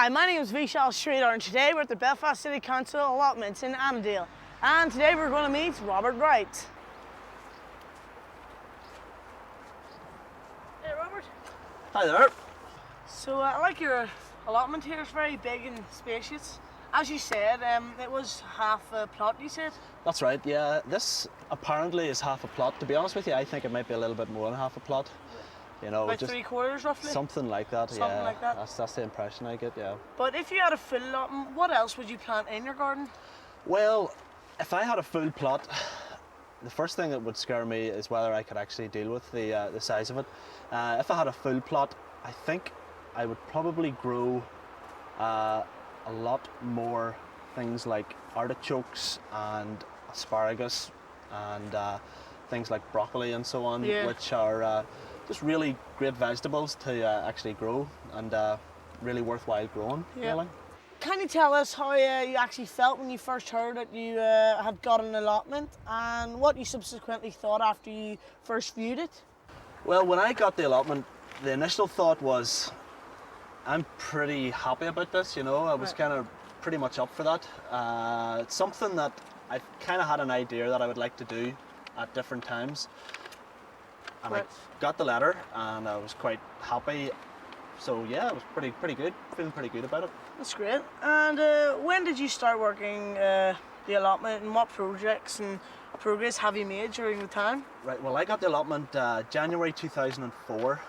Hi, my name is Vishal Sridhar and today we're at the Belfast City Council allotments in Annandale. And today we're going to meet Robert Wright. Hey Robert. Hi there. So I like your allotment here, it's very big and spacious. As you said, it was half a plot, you said? That's right, yeah. This apparently is half a plot. To be honest with you, I think it might be a little bit more than half a plot. You know, About just 3/4 roughly? something like that, Something yeah. like that. That's the impression I get, yeah. But if you had a full allotment, what else would you plant in your garden? Well, if I had a full plot, the first thing that would scare me is whether I could actually deal with the size of it. If I had a full plot, I think I would probably grow a lot more things like artichokes and asparagus and things like broccoli and so on, Yeah. which are just really great vegetables to actually grow and really worthwhile growing, Yeah. really. Can you tell us how you actually felt when you first heard that you had got an allotment and what you subsequently thought after you first viewed it? Well, when I got the allotment, the initial thought was, I'm pretty happy about this, you know. I was Right. kind of pretty much up for that. It's something that I've kind of had an idea that I would like to do at different times. And Right. I got the letter and I was quite happy. So yeah, it was pretty good, feeling pretty good about it. That's great. And when did you start working the allotment and what projects and progress have you made during the time? Right, well I got the allotment January 2004.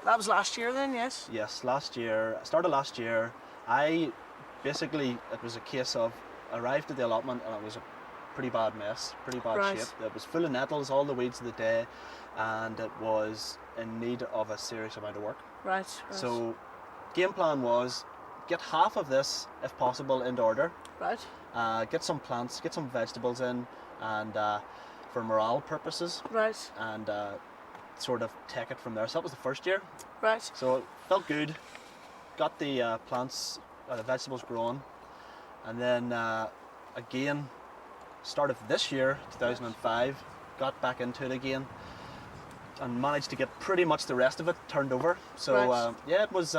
That was last year then, yes? Yes, last year, started last year. I basically, it was a case of, arrived at the allotment and it was a pretty bad mess, pretty bad Right. shape. It was full of nettles, all the weeds of the day, and it was in need of a serious amount of work. Right. So, game plan was, get half of this, if possible, in order. Right. Get some plants, get some vegetables in, and for morale purposes, Right. and sort of take it from there. So that was the first year. Right. So it felt good. Got the plants, the vegetables growing, and then again, start of this year, 2005, got back into it again, and managed to get pretty much the rest of it turned over. So Right. yeah, it was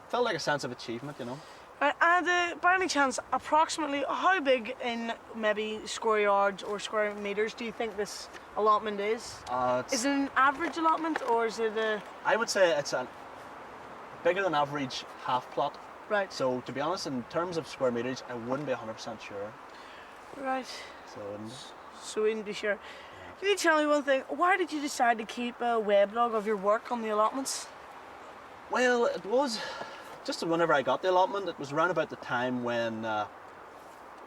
felt like a sense of achievement, you know. Right. And by any chance, approximately how big in maybe square yards or square meters do you think this allotment is? Is it an average allotment or is it a... I would say it's a bigger than average half plot. Right. So to be honest, in terms of square meters, I wouldn't be 100% sure. Right. So So we wouldn't be sure. Can you tell me one thing? Why did you decide to keep a weblog of your work on the allotments? well, it was just whenever I got the allotment, it was around about the time when the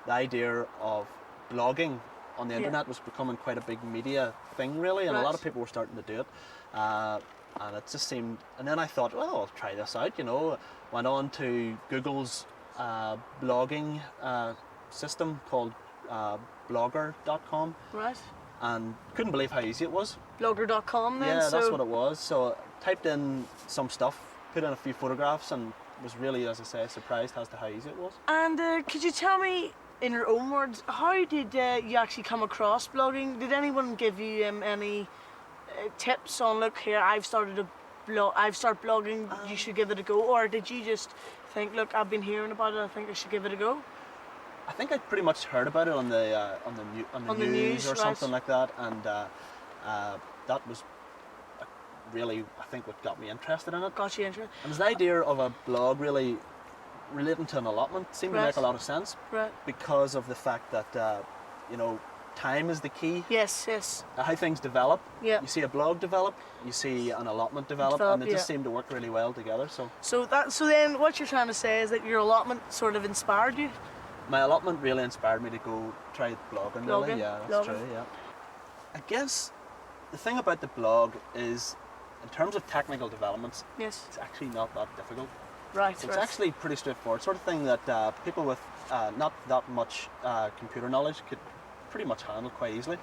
idea of blogging on the Yeah. internet was becoming quite a big media thing, really, and a lot of Right. people were starting to do it. And it just seemed, and then I thought, well, I'll try this out, you know. Went on to Google's blogging system called blogger.com Right. and couldn't believe how easy it was. Blogger.com then? Yeah, so... that's what it was. So typed in some stuff, put in a few photographs, and was really, as I say, surprised as to how easy it was. And could you tell me, in your own words, how did you actually come across blogging? Did anyone give you any tips on, look here, I've started blogging, you should give it a go? Or did you just think, look, I've been hearing about it, I think I should give it a go? I think I pretty much heard about it on the news or right. something like that, and that was really, I think, what got me interested in it. Got you interested? And the idea of a blog really relating to an allotment seemed to Right. make a lot of sense Right. because of the fact that you know, time is the key. Yes, yes. How things develop. Yeah. You see a blog develop, you see an allotment develop, and they just yeah. seem to work really well together. So So then what you're trying to say is that your allotment sort of inspired you? my allotment really inspired me to go try blogging. Really, Blogging, yeah, that's blogging. true. Yeah. I guess the thing about the blog is, in terms of technical developments, Yes. it's actually not that difficult. Right. It's right. actually pretty straightforward, sort of thing that people with not that much computer knowledge could pretty much handle quite easily.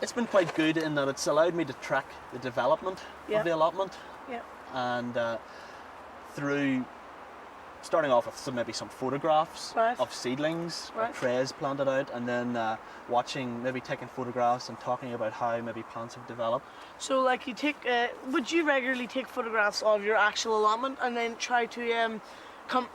It's been quite good in that it's allowed me to track the development Yeah. of the allotment, Yeah. and through starting off with maybe some photographs Right. of seedlings or Right. trays planted out, and then maybe taking photographs and talking about how maybe plants have developed. So like you take, would you regularly take photographs of your actual allotment and then try to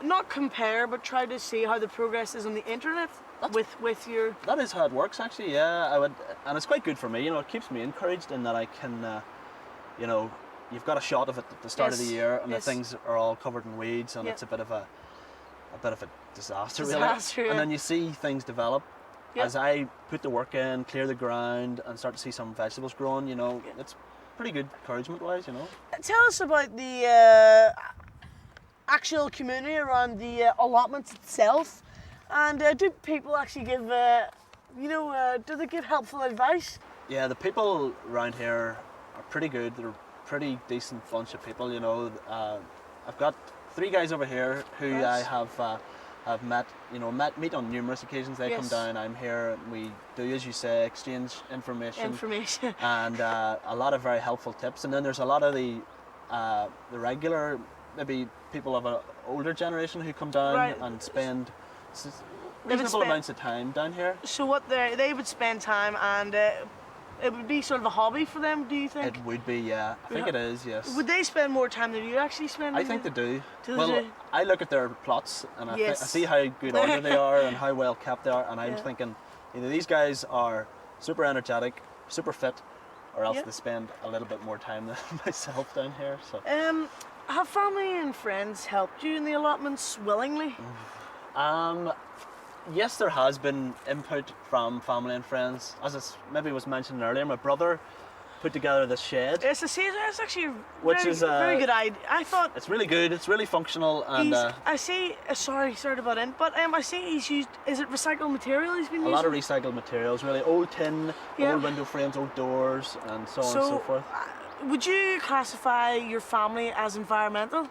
not compare, but try to see how the progress is on the internet with your... That is how it works, actually. Yeah, I would, and it's quite good for me. It keeps me encouraged in that I can, you've got a shot of it at the start of the Yes, year, and yes. the things are all covered in weeds, and Yeah. it's a bit of a disaster, really. Disaster, yeah. And then you see things develop. Yeah. As I put the work in, clear the ground, and start to see some vegetables growing, it's pretty good encouragement-wise, Tell us about the actual community around the allotment itself, and do people actually give, do they give helpful advice? Yeah, the people around here are pretty good. They're a pretty decent bunch of people, I've got 3 guys over here who Right. I have met, meet on numerous occasions. They come Yes. down, I'm here, and we do, as you say, exchange information. And a lot of very helpful tips. And then there's a lot of the regular, maybe people of an older generation who come down Right. and spend They would reasonable spend- amounts of time down here. So what they would spend time, and it would be sort of a hobby for them, do you think? It would be, yeah. I think it is, yes. Would they spend more time than you actually spend? I think they do. Do they Well, do? I look at their plots and I Yes. see how good order they are and how well kept they are, and I'm Yeah. thinking either these guys are super energetic, super fit, or else Yeah. they spend a little bit more time than myself down here. So, Have family and friends helped you in the allotments willingly? yes, there has been input from family and friends. As maybe was mentioned earlier, my brother put together this shed. Yes, I see. It's actually a Which very, is, very good idea. I thought It's really good. It's really functional, and I see. Sorry to butt in, but I see he's used. Is it recycled material he's been a using? lot of recycled materials. Really, old tin, Yeah. old window frames, old doors, and so on and so forth. Would you classify your family as environmental?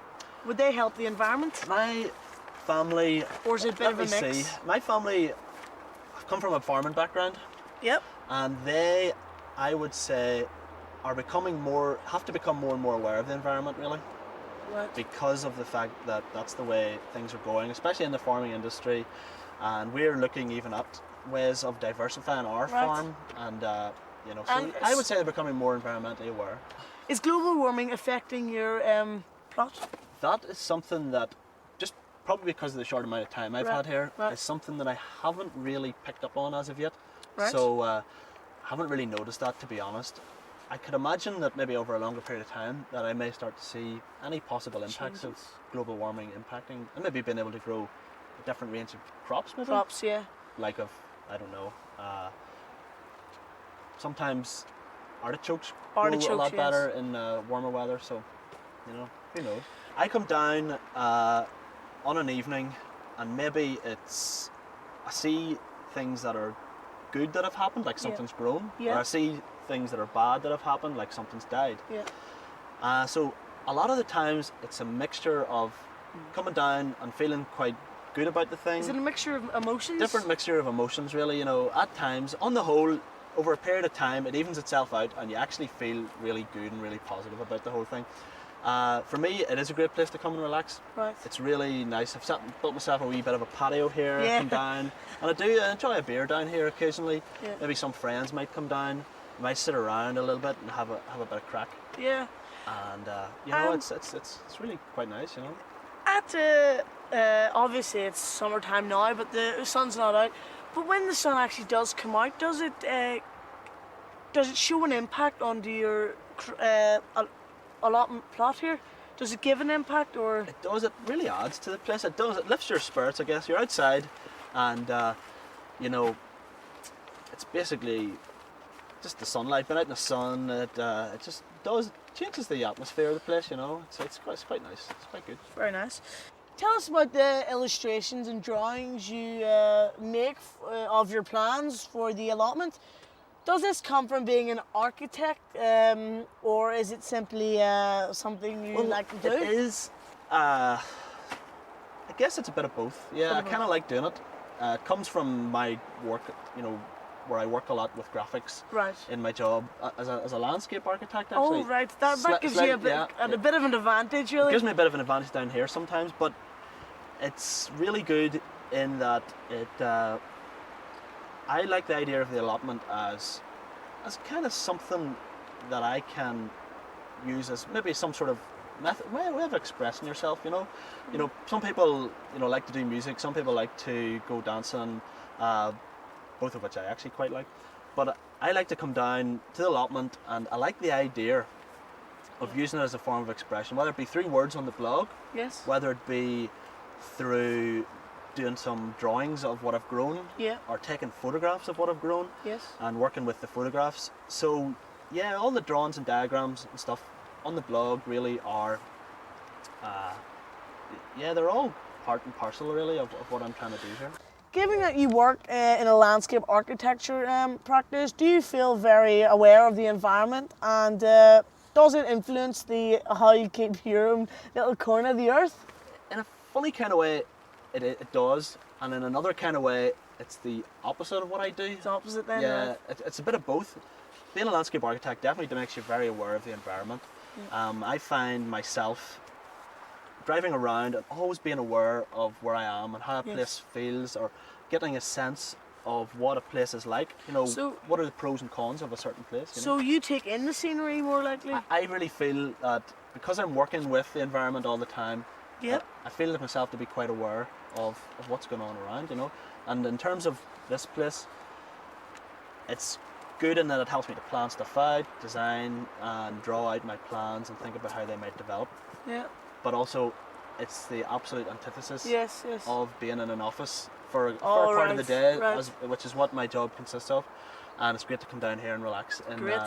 Would they help the environment, My family, or is it a bit let of a me mix? see. My family, I've come from a farming background, Yep. and they, I would say, have to become more and more aware of the environment, really, Right. because of the fact that that's the way things are going, especially in the farming industry, and we're looking even at ways of diversifying our Right. farm, and so And I would say they're becoming more environmentally aware. Is global warming affecting your plot? That is something that, just probably because of the short amount of time I've Right, had here, right. is something that I haven't really picked up on as of yet. Right. So I haven't really noticed that, to be honest. I could imagine that maybe over a longer period of time that I may start to see any possible impacts of Changes. global warming impacting, and maybe being able to grow a different range of crops, maybe Crops, yeah. like I don't know. Sometimes artichokes grow a Artichokes, lot yes. better in warmer weather, so who knows. I come down on an evening, and maybe I see things that are good that have happened, like something's grown, Yeah. or I see things that are bad that have happened, like something's died. Yeah. So a lot of the times it's a mixture of coming down and feeling quite good about the thing. Is it a mixture of emotions? Different mixture of emotions, really. At times, on the whole, over a period of time, it evens itself out, and you actually feel really good and really positive about the whole thing. For me, it is a great place to come and relax. Right. It's really nice. Built myself a wee bit of a patio here. Yeah. Come down, and I enjoy a beer down here occasionally. Yeah. Maybe some friends might come down. We might sit around a little bit and have a bit of crack. Yeah. And it's really quite nice. Obviously it's summertime now, but the sun's not out. But when the sun actually does come out, does it show an impact onto your allotment plot here? Does it give an impact, or? It does. It really adds to the place. It does. It lifts your spirits, I guess. You're outside, and it's basically just the sunlight. Being out in the sun, it just changes the atmosphere of the place. It's quite nice. It's quite good. Very nice. Tell us about the illustrations and drawings you make of your plans for the allotment. Does this come from being an architect, or is it simply something you like to do? It is. I guess it's a bit of both. Yeah, I kind of like doing it. It comes from my work, where I work a lot with graphics. Right. In my job as a landscape architect, actually. Oh, right. That gives you a bit of an advantage, really. It gives me a bit of an advantage down here sometimes, but it's really good in that I like the idea of the allotment as kind of something that I can use as maybe some sort of method, way of expressing yourself. Some people like to do music, some people like to go dancing, both of which I actually quite like. But I like to come down to the allotment, and I like the idea of using it as a form of expression, whether it be through words on the blog, Yes. whether it be through doing some drawings of what I've grown, Yeah. or taking photographs of what I've grown, Yes. and working with the photographs. So yeah, all the drawings and diagrams and stuff on the blog really are, they're all part and parcel really of what I'm trying to do here. Given that you work in a landscape architecture practice, do you feel very aware of the environment, and does it influence how you keep your own little corner of the earth? In a funny kind of way, it does, and in another kind of way, it's the opposite of what I do. It's opposite then. Yeah, Right? it's a bit of both. Being a landscape architect definitely makes you very aware of the environment. Yeah. I find myself driving around and always being aware of where I am and how a Yes. place feels, or getting a sense of what a place is like. So- what are the pros and cons of a certain place? So you take in the scenery more likely? I really feel that because I'm working with the environment all the time, Yep. I feel that myself to be quite aware of what's going on around, And in terms of this place, it's good in that it helps me to plan stuff out, design and draw out my plans and think about how they might develop. Yeah. But also, it's the absolute antithesis Yes. Yes. of being in an office for a Oh, part of the day, right. which is what my job consists of. And it's great to come down here and relax in Great.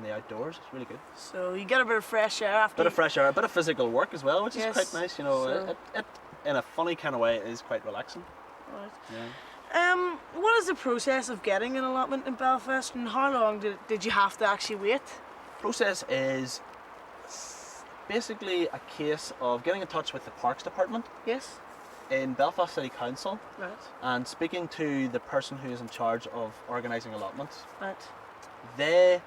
the outdoors. It's really good. So you get a bit of fresh air after. Bit of fresh air, a bit of physical work as well, which Yes. is quite nice. So- It in a funny kind of way is quite relaxing. Right. Yeah. What is the process of getting an allotment in Belfast, and how long did you have to actually wait? Process is basically a case of getting in touch with the Parks Department Yes. in Belfast City Council Right. and speaking to the person who is in charge of organising allotments. Right. They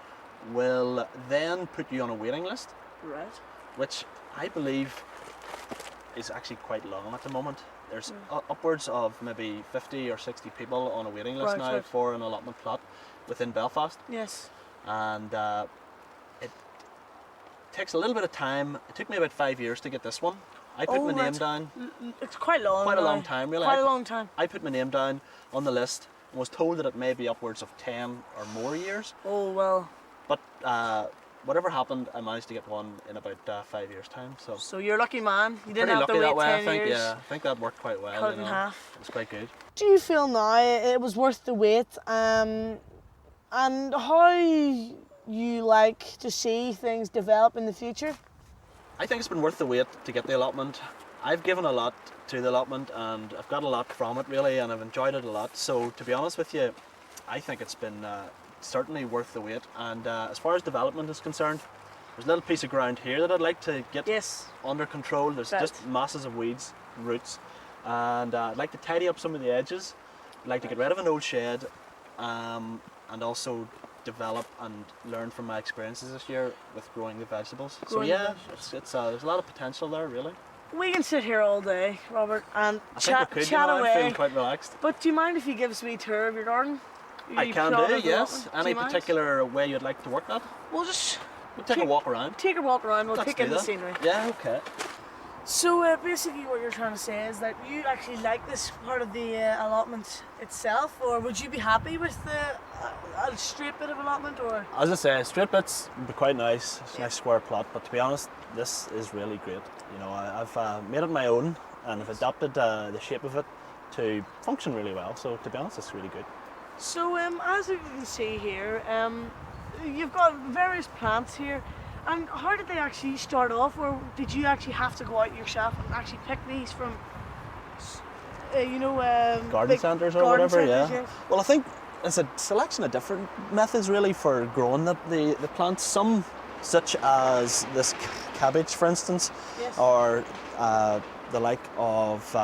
will then put you on a waiting list, Right. which I believe is actually quite long at the moment. There's Mm. upwards of maybe 50 or 60 people on a waiting list Right, now right. for an allotment plot within Belfast, Yes. and it takes a little bit of time. It took me about 5 years to get this one. I put Oh, my name right. down. It's quite long. Quite a now. long time, really. Quite a long time. I put my name down on the list and was told that it may be upwards of 10 or more years. Oh well. But whatever happened, I managed to get one in about 5 years' time. So So you're a lucky man. You didn't pretty have to lucky wait that way. 10 I think. years. Yeah, I think that worked quite well. Cut it in half. It was quite good. Do you feel now it was worth the wait? And how you like to see things develop in the future? I think it's been worth the wait to get the allotment. I've given a lot to the allotment and I've got a lot from it really, and I've enjoyed it a lot. So to be honest with you, I think it's been certainly worth the wait. And as far as development is concerned, there's a little piece of ground here that I'd like to get Yes. under control. There's Right. just masses of weeds, roots, and I'd like to tidy up some of the edges. I'd like to get rid of an old shed, and also develop and learn from my experiences this year with growing the vegetables. Growing so the yeah, vegetables. it's there's a lot of potential there really. We can sit here all day, Robert, and I chat, think we could, chat I'm away. feeling quite relaxed. But do you mind if you give us a wee tour of your garden? I You can plot do, of the yes. allotment? Do Any you mind? particular way you'd like to work that? We'll just We'll take a walk around. take a walk around. We'll Let's take do in the that. scenery. Yeah, okay. So basically what you're trying to say is that you actually like this part of the allotment itself, or would you be happy with a straight bit of allotment, or? As I say, straight bits would be quite nice. It's a nice square plot, but to be honest, this is really great. I've made it my own and I've adapted the shape of it to function really well. So to be honest, it's really good. So as you can see here, you've got various plants here. And how did they actually start off, or did you actually have to go out yourself and actually pick these from, Garden big centres or garden whatever, centres, yeah. yes? Well, I think it's a selection of different methods really for growing the plants. Some, such as this cabbage, for instance, Yes. or the like of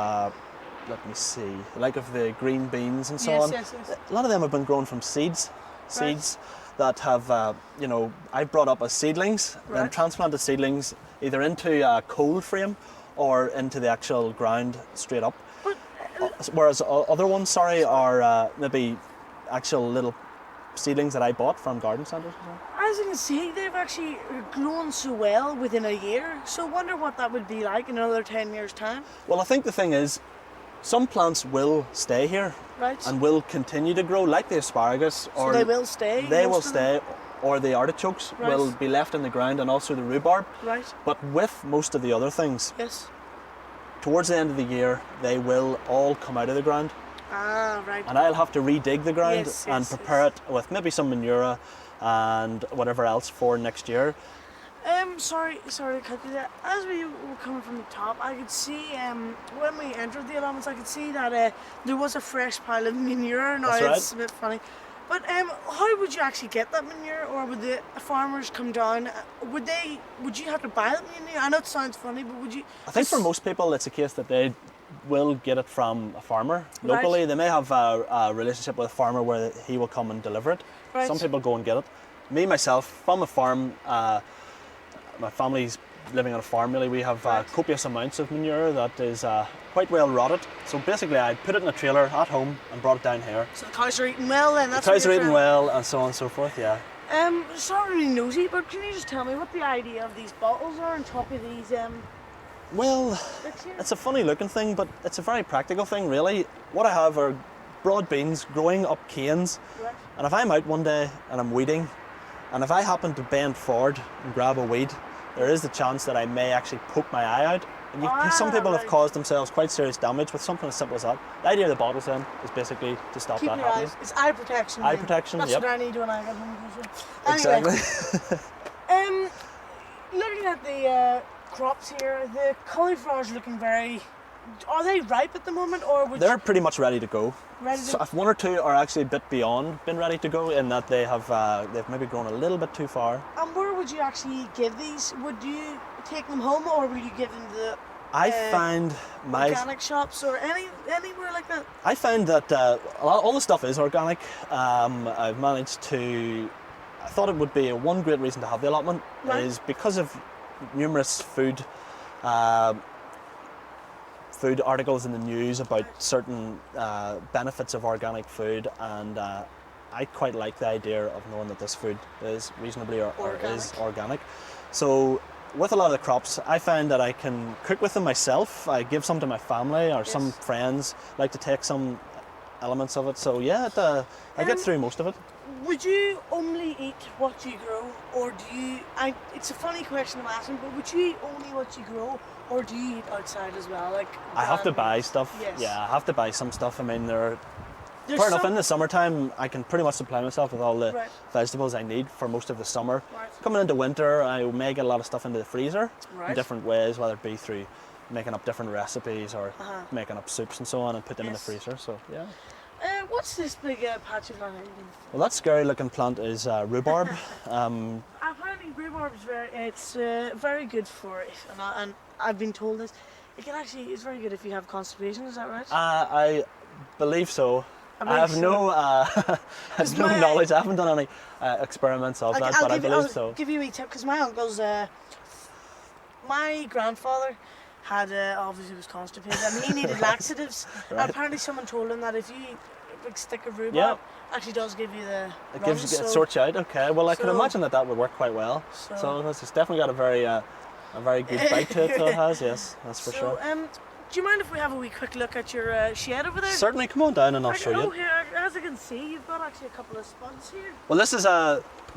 let me see, the like of the green beans and so Yes, on. yes, yes. A lot of them have been grown from seeds that have I've brought up as seedlings, then Right. transplanted seedlings either into a cold frame or into the actual ground straight up. But Whereas other ones, sorry, are maybe actual little seedlings that I bought from garden centres. as you can see, they've actually grown so well within a year. So I wonder what that would be like in another 10 years' time. Well, I think the thing is, some plants will stay here Right. and will continue to grow, like the asparagus, So they will stay. they will most of them? stay, or the artichokes Right. will be left in the ground, and also the rhubarb. Right. But with most of the other things, Yes. towards the end of the year, they will all come out of the ground, Ah, right. and I'll have to redig the ground Yes, and yes, prepare yes. it with maybe some manure and whatever else for next year. Sorry to cut you there. As we were coming from the top, I could see, when we entered the allotments, I could see that there was a fresh pile of manure. Now That's right. it's a bit funny. But how would you actually get that manure, or would the farmers come down? Would you have to buy that manure? I know it sounds funny, but would you? I think for most people, it's a case that they will get it from a farmer Right. locally. They may have a relationship with a farmer where he will come and deliver it. Right. Some people go and get it. Me, myself, from a farm, my family's living on a farm really. We have Right. copious amounts of manure that is quite well rotted. So basically I put it in a trailer at home and brought it down here. So the cows are eating well, then that's The cows what are you're eating trying- well and so on and so forth, yeah. It's not really nosy, but can you just tell me what the idea of these bottles are on top of these Well, bits here? it's a funny looking thing, but it's a very practical thing really. What I have are broad beans growing up canes. Right. And if I'm out one day and I'm weeding, and if I happen to bend forward and grab a weed, there is the chance that I may actually poke my eye out. And some people have right. caused themselves quite serious damage with something as simple as that. The idea of the bottles then is basically to stop Keep that your happening. eyes. It's eye protection. Eye then. protection, That's yep. what I need when I get home. Anyway, Exactly. looking at the crops here, the cauliflower's looking very. Are they ripe at the moment, or would They're pretty much ready to go. ready So to? if one or two are actually a bit beyond being ready to go, in that they've maybe grown a little bit too far. And where would you actually give these? Would you take them home, or would you give them to the I find my organic shops or anywhere like that? I found that all the stuff is organic. I've managed to. I thought it would be one great reason to have the allotment Right. is because of numerous food articles in the news about certain benefits of organic food, and I quite like the idea of knowing that this food is reasonably or is organic. So with a lot of the crops, I find that I can cook with them myself. I give some to my family, or some Yes. friends like to take some elements of it. So yeah, I get through most of it. Would you only eat what you grow, or do you? It's a funny question I'm asking, but would you eat only what you grow, or do you eat outside as well? Like I have to brand buy new- stuff. Yes. Yeah, I have to buy some stuff. I mean, There's fair enough. some- In the summertime, I can pretty much supply myself with all the Right. vegetables I need for most of the summer. Right. Coming into winter, I may get a lot of stuff into the freezer Right. in different ways, whether it be through making up different recipes or Uh-huh. making up soups and so on, and put them in the Yes. freezer. So yeah. What's this big patch of land? Well, that scary looking plant is rhubarb. Apparently rhubarb is very good for it, and I've been told this. It can actually, it's very good if you have constipation. Is that right? I believe so. I believe have so. no, I have no my- knowledge. I haven't done any experiments of that, but I believe so. I'll give you a wee tip, because my uncle's, my grandfather had obviously was constipated and he needed laxatives. Right. And apparently someone told him that if you eat a big stick of rhubarb, Yeah. actually does give you the It gives runs, you, it sorts you out. Okay. Well, I can so- imagine that would work quite well. So- So it's definitely got a very good bite to it. So it has, yes, that's for So, sure. do you mind if we have a wee quick look at your shed over there? Certainly, come on down and I'll Like, show oh, you. here, as you can see, you've got actually a couple of spuds here. Well, this is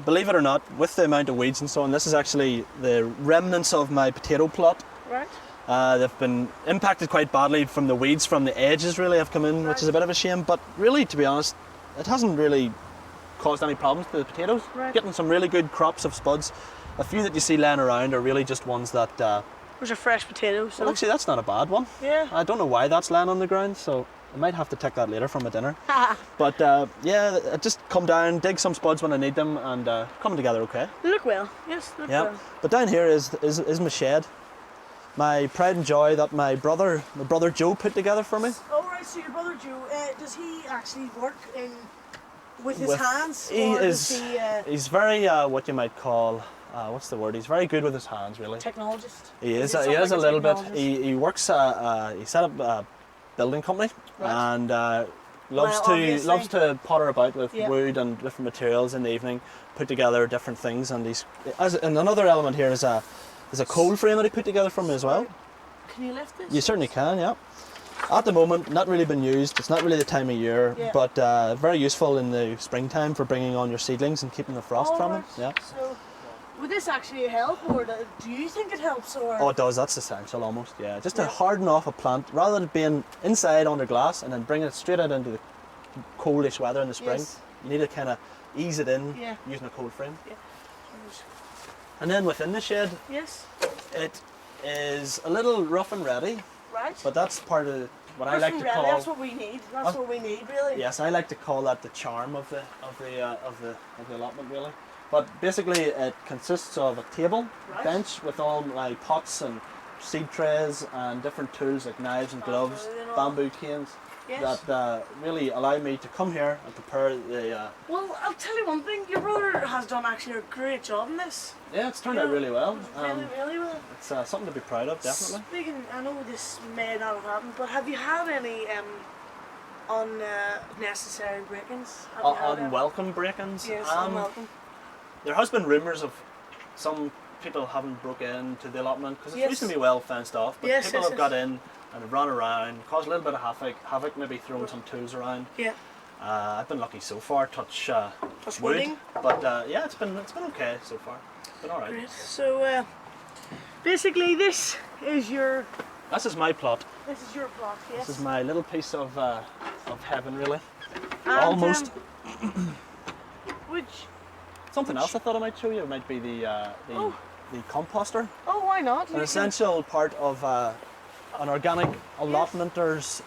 believe it or not, with the amount of weeds and so on, this is actually the remnants of my potato plot. Right. They've been impacted quite badly from the weeds from the edges really have come in, which is a bit of a shame, but really, to be honest, it hasn't really caused any problems to the potatoes. Right. Getting some really good crops of spuds. A few that you see laying around are really just ones that, There's a fresh potato. So well actually that's not a bad one. yeah. I don't know why that's laying on the ground, so I might have to take that later for my dinner. But yeah, I just come down, dig some spuds when I need them, and coming together okay. They look well. Yes, they look Yeah, well. but down here is my shed. My pride and joy that my brother Joe put together for me. Oh, right, so your brother Joe, does he actually work with his With- hands? He or is. does he, He's very what you might call what's the word? He's very good with his hands, really. Technologist. He is. it He is a something little bit. technologist? He works. He set up a building company Right. and loves Well, to obviously. potter about with Yeah. wood and different materials in the evening, put together different things. And and another element here is a coal frame that he put together for me as well. Can you lift this? You certainly can, yeah. At the moment, not really been used. It's not really the time of year, Yeah. but very useful in the springtime for bringing on your seedlings and keeping the frost All from right. them. Yeah. So, would this actually help, or do you think it helps, or? Oh, it does. That's essential, almost. Yeah. Just to Yeah. harden off a plant, rather than being inside under glass and then bring it straight out into the coldish weather in the spring. Yes. You need to kind of ease it in Yeah. using a cold frame. Yeah. And then within the shed, Yes. it is a little rough and ready, Right. but that's part of what I like to Really, call. that's what we need. That's what we need, really. Yes, I like to call that the charm of the allotment, really. But basically, it consists of a table, Right. bench with all my pots and seed trays and different tools like knives and gloves, Bamboo and all. bamboo canes Yes. that really allow me to come here and prepare the. Well, I'll tell you one thing. Your brother has done actually a great job in this. Yeah, it's turned out really well. Really, really well. It's something to be proud of, definitely. Speaking, I know this may not have happened, but have you had any unnecessary break-ins? Have you had any? Unwelcome break-ins. Yes, unwelcome. There has been rumours of some people having broke into the allotment because it's Yes. reasonably well fenced off, but Yes, people yes, have yes. got in and have run around, caused a little bit of havoc, maybe throwing some tools around. Yeah. I've been lucky so far, touch Touch wood, wooding. but it's been okay so far. It's been all right. Great. So basically, this is your This is my plot. plot. Yes. This is my little piece of heaven, really. And, Almost. Which? Something else I thought I might show you might be the Oh. the composter. Oh, why not? An essential part of an organic allotmenter's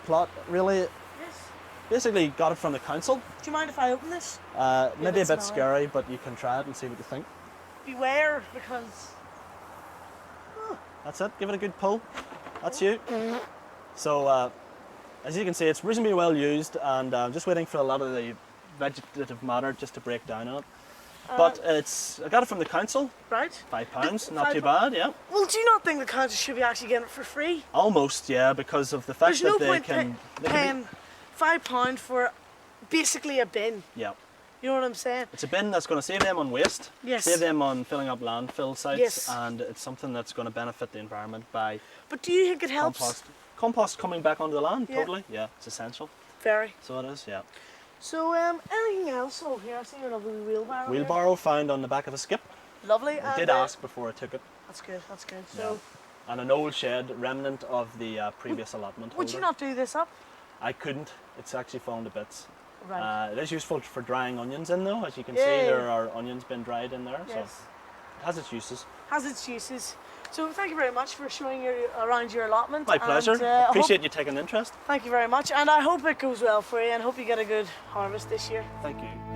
plot, really. Yes. Basically got it from the council. Do you mind if I open this? Maybe a it bit smell. scary, but you can try it and see what you think. Beware, because That's it, give it a good pull. That's you. So, as you can see, it's reasonably well used, and I'm just waiting for a lot of the vegetative matter just to break down on it. But I got it from the council, right. £5, not £5. too bad, yeah. Well, do you not think the council should be actually getting it for free? Almost, yeah, because of the fact There's no that they point can. paying £5 for basically a bin. Yeah. You know what I'm saying? It's a bin that's going to save them on waste, Yes. save them on filling up landfill sites, Yes. and it's something that's going to benefit the environment by But do you think it helps? compost coming back onto the land. Yeah. Totally, yeah, it's essential. Very. So it is, yeah. So, anything else? Oh, here I see your lovely wheelbarrow. here. Wheelbarrow found on the back of a skip. Lovely. I and, did ask before I took it, That's good. That's good. So, and an old shed, remnant of the previous allotment. would you holder. not do this up? I couldn't. It's actually fallen to bits. Right. It is useful for drying onions in, though. As you can Yeah, see, yeah. there are onions being dried in there, so Yes. it has its uses. Has its uses. So, thank you very much for showing around your allotment. My pleasure. And, I hope- Appreciate you taking an interest. Thank you very much, and I hope it goes well for you, and hope you get a good harvest this year. Thank you.